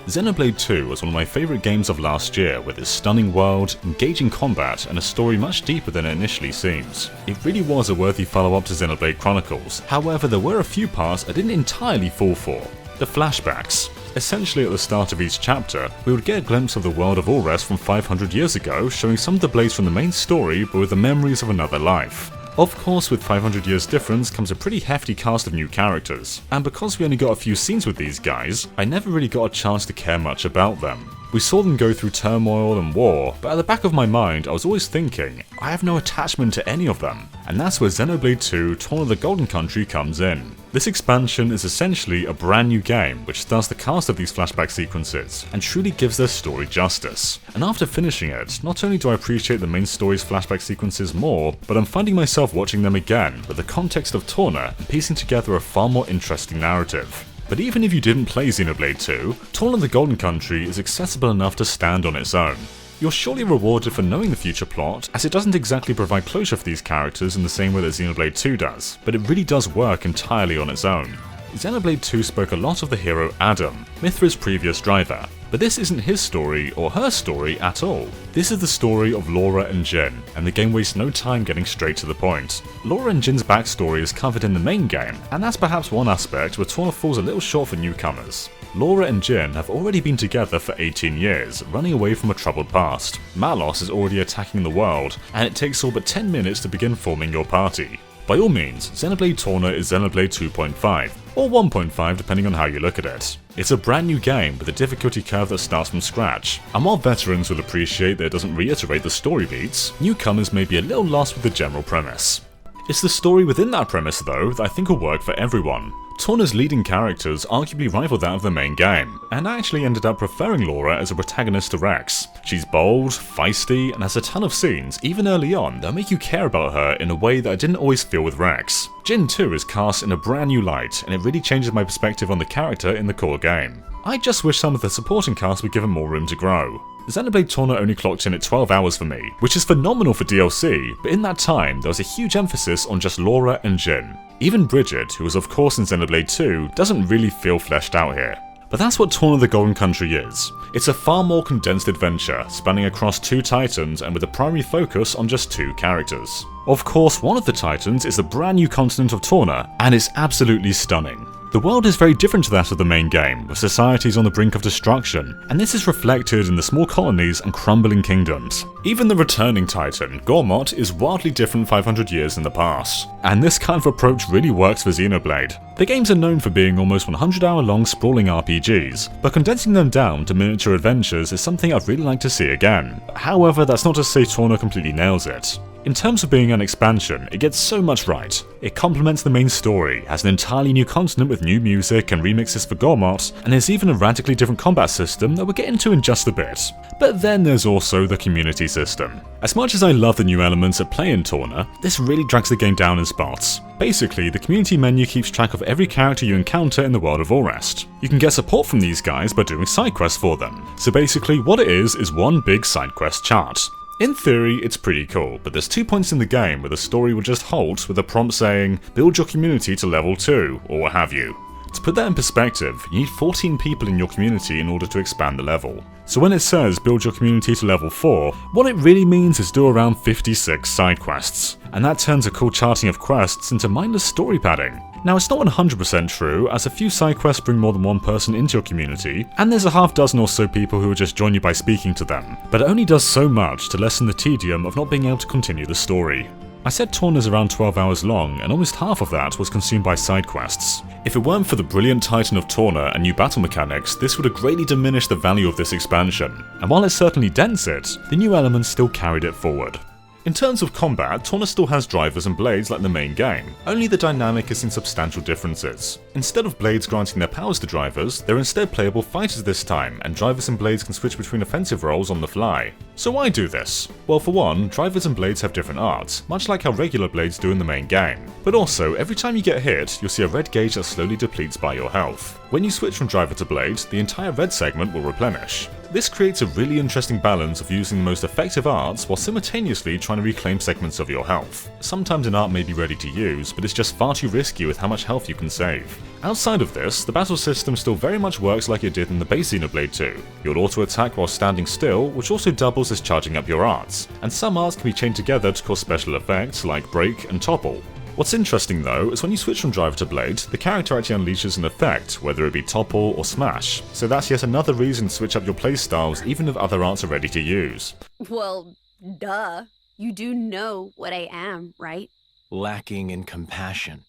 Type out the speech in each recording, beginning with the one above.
Xenoblade 2 was one of my favourite games of last year, with its stunning world, engaging combat, and a story much deeper than it initially seems. It really was a worthy follow-up to Xenoblade Chronicles, however there were a few parts I didn't entirely fall for. The flashbacks. Essentially at the start of each chapter, we would get a glimpse of the world of Alrest from 500 years ago, showing some of the blades from the main story but with the memories of another life. Of course, with 500 years difference comes a pretty hefty cast of new characters, and because we only got a few scenes with these guys, I never really got a chance to care much about them. We saw them go through turmoil and war, but at the back of my mind I was always thinking, I have no attachment to any of them, and that's where Xenoblade 2 Torna the Golden Country comes in. This expansion is essentially a brand new game which starts the cast of these flashback sequences, and truly gives their story justice. And after finishing it, not only do I appreciate the main story's flashback sequences more, but I'm finding myself watching them again with the context of Torna and piecing together a far more interesting narrative. But even if you didn't play Xenoblade 2, Torna the Golden Country is accessible enough to stand on its own. You're surely rewarded for knowing the future plot, as it doesn't exactly provide closure for these characters in the same way that Xenoblade 2 does, but it really does work entirely on its own. Xenoblade 2 spoke a lot of the hero Adam, Mithra's previous driver, but this isn't his story or her story at all. This is the story of Laura and Jin, and the game wastes no time getting straight to the point. Laura and Jin's backstory is covered in the main game, and that's perhaps one aspect where Torna falls a little short for newcomers. Laura and Jin have already been together for 18 years, running away from a troubled past. Malos is already attacking the world, and it takes all but 10 minutes to begin forming your party. By all means, Xenoblade Torna is Xenoblade 2.5, or 1.5 depending on how you look at it. It's a brand new game with a difficulty curve that starts from scratch, and while veterans will appreciate that it doesn't reiterate the story beats, newcomers may be a little lost with the general premise. It's the story within that premise though that I think will work for everyone. Torna's leading characters arguably rival that of the main game, and I actually ended up preferring Laura as a protagonist to Rex. She's bold, feisty, and has a ton of scenes, even early on, that make you care about her in a way that I didn't always feel with Rex. Jin too is cast in a brand new light, and it really changes my perspective on the character in the core game. I just wish some of the supporting cast were given more room to grow. Xenoblade Torna only clocked in at 12 hours for me, which is phenomenal for DLC, but in that time there was a huge emphasis on just Laura and Jin. Even Bridget, who was of course in Xenoblade 2, doesn't really feel fleshed out here. But that's what Torna the Golden Country is. It's a far more condensed adventure, spanning across 2 titans and with a primary focus on just 2 characters. Of course, one of the titans is the brand new continent of Torna, and it's absolutely stunning. The world is very different to that of the main game, with societies on the brink of destruction, and this is reflected in the small colonies and crumbling kingdoms. Even the returning titan, Gormott, is wildly different 500 years in the past, and this kind of approach really works for Xenoblade. The games are known for being almost 100-hour-long sprawling RPGs, but condensing them down to miniature adventures is something I'd really like to see again. However, that's not to say Torna completely nails it. In terms of being an expansion, it gets so much right. It complements the main story, has an entirely new continent with new music and remixes for Gormott, and there's even a radically different combat system that we'll get into in just a bit. But then there's also the community system. As much as I love the new elements at play in Torna, this really drags the game down in spots. Basically, the community menu keeps track of every character you encounter in the world of Alrest. You can get support from these guys by doing side quests for them. So basically what it is one big side quest chart. In theory, it's pretty cool, but there's 2 points in the game where the story will just halt with a prompt saying, build your community to level 2, or what have you. To put that in perspective, you need 14 people in your community in order to expand the level. So when it says build your community to level 4, what it really means is do around 56 side quests. And that turns a cool charting of quests into mindless story padding. Now it's not 100% true, as a few side quests bring more than one person into your community, and there's a half dozen or so people who will just join you by speaking to them, but it only does so much to lessen the tedium of not being able to continue the story. I said Torna's around 12 hours long, and almost half of that was consumed by side quests. If it weren't for the brilliant Titan of Torna and new battle mechanics, this would have greatly diminished the value of this expansion, and while it certainly dents it, the new elements still carried it forward. In terms of combat, Torna still has drivers and blades like the main game, only the dynamic is in substantial differences. Instead of blades granting their powers to drivers, they're instead playable fighters this time, and drivers and blades can switch between offensive roles on the fly. So why do this? Well, for one, drivers and blades have different arts, much like how regular blades do in the main game. But also, every time you get hit, you'll see a red gauge that slowly depletes by your health. When you switch from driver to blade, the entire red segment will replenish. This creates a really interesting balance of using the most effective arts while simultaneously trying to reclaim segments of your health. Sometimes an art may be ready to use, but it's just far too risky with how much health you can save. Outside of this, the battle system still very much works like it did in the base Xenoblade 2. You'll auto-attack while standing still, which also doubles as charging up your arts, and some arts can be chained together to cause special effects like break and topple. What's interesting though is when you switch from driver to blade, the character actually unleashes an effect, whether it be topple or smash, so that's yet another reason to switch up your playstyles even if other arts are ready to use. Well, duh. You do know what I am, right? Lacking in compassion.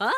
Huh?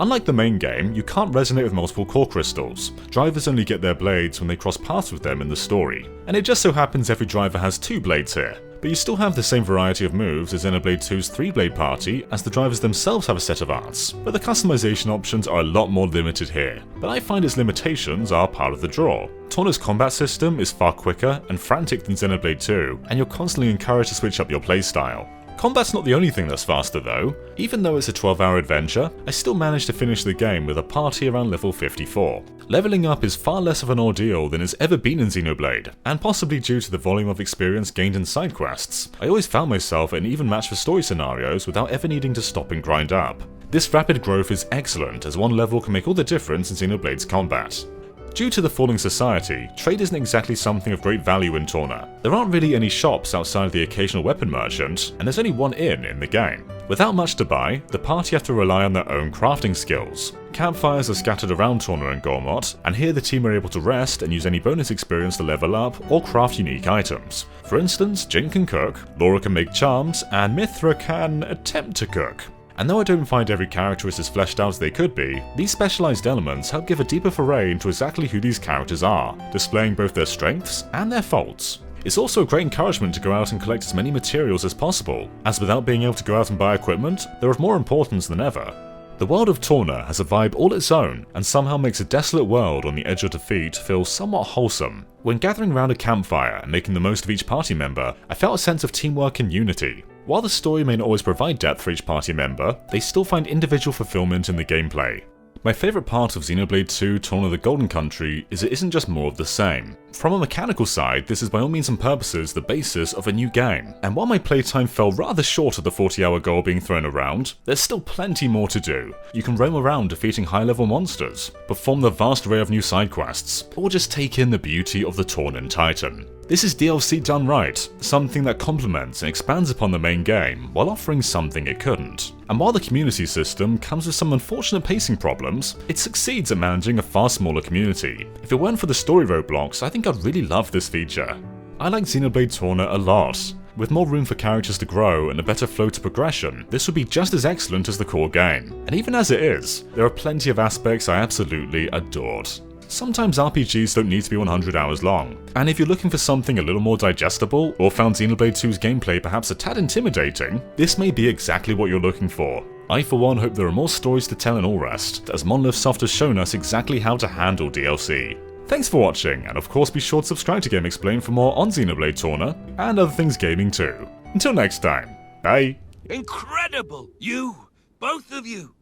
Unlike the main game, you can't resonate with multiple core crystals. Drivers only get their blades when they cross paths with them in the story, and it just so happens every driver has 2 blades here. But you still have the same variety of moves as Xenoblade 2's 3-blade party, as the drivers themselves have a set of arts, but the customization options are a lot more limited here. But I find its limitations are part of the draw. Torna's combat system is far quicker and frantic than Xenoblade 2, and you're constantly encouraged to switch up your playstyle. Combat's not the only thing that's faster though. Even though it's a 12-hour adventure, I still managed to finish the game with a party around level 54. Leveling up is far less of an ordeal than it's ever been in Xenoblade, and possibly due to the volume of experience gained in side quests, I always found myself at an even match for story scenarios without ever needing to stop and grind up. This rapid growth is excellent, as one level can make all the difference in Xenoblade's combat. Due to the falling society, trade isn't exactly something of great value in Torna. There aren't really any shops outside of the occasional weapon merchant, and there's only one inn in the game. Without much to buy, the party have to rely on their own crafting skills. Campfires are scattered around Torna and Gormott, and here the team are able to rest and use any bonus experience to level up or craft unique items. For instance, Jin can cook, Laura can make charms, and Mithra can attempt to cook. And though I don't find every character is as fleshed out as they could be, these specialised elements help give a deeper foray into exactly who these characters are, displaying both their strengths and their faults. It's also a great encouragement to go out and collect as many materials as possible, as without being able to go out and buy equipment, they're of more importance than ever. The world of Torna has a vibe all its own, and somehow makes a desolate world on the edge of defeat feel somewhat wholesome. When gathering around a campfire and making the most of each party member, I felt a sense of teamwork and unity. While the story may not always provide depth for each party member, they still find individual fulfillment in the gameplay. My favourite part of Xenoblade 2 Torna the Golden Country is it isn't just more of the same. From a mechanical side, this is by all means and purposes the basis of a new game, and while my playtime fell rather short of the 40-hour goal being thrown around, there's still plenty more to do. You can roam around defeating high-level monsters, perform the vast array of new side quests, or just take in the beauty of the Tornan Titan. This is DLC done right, something that complements and expands upon the main game while offering something it couldn't. And while the community system comes with some unfortunate pacing problems, it succeeds at managing a far smaller community. If it weren't for the story roadblocks, I think I'd really love this feature. I like Xenoblade Torna a lot. With more room for characters to grow and a better flow to progression, this would be just as excellent as the core game. And even as it is, there are plenty of aspects I absolutely adored. Sometimes RPGs don't need to be 100 hours long, and if you're looking for something a little more digestible, or found Xenoblade 2's gameplay perhaps a tad intimidating, this may be exactly what you're looking for. I for one hope there are more stories to tell in Alrest, as Monolith Soft has shown us exactly how to handle DLC. Thanks for watching, and of course be sure to subscribe to GameXplain for more on Xenoblade Torna, and other things gaming too. Until next time, bye! Incredible! You! Both of you!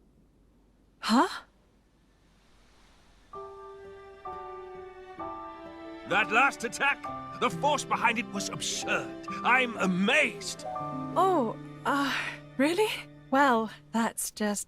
Huh? That last attack, the force behind it was absurd. I'm amazed. Oh, really? Well, that's just...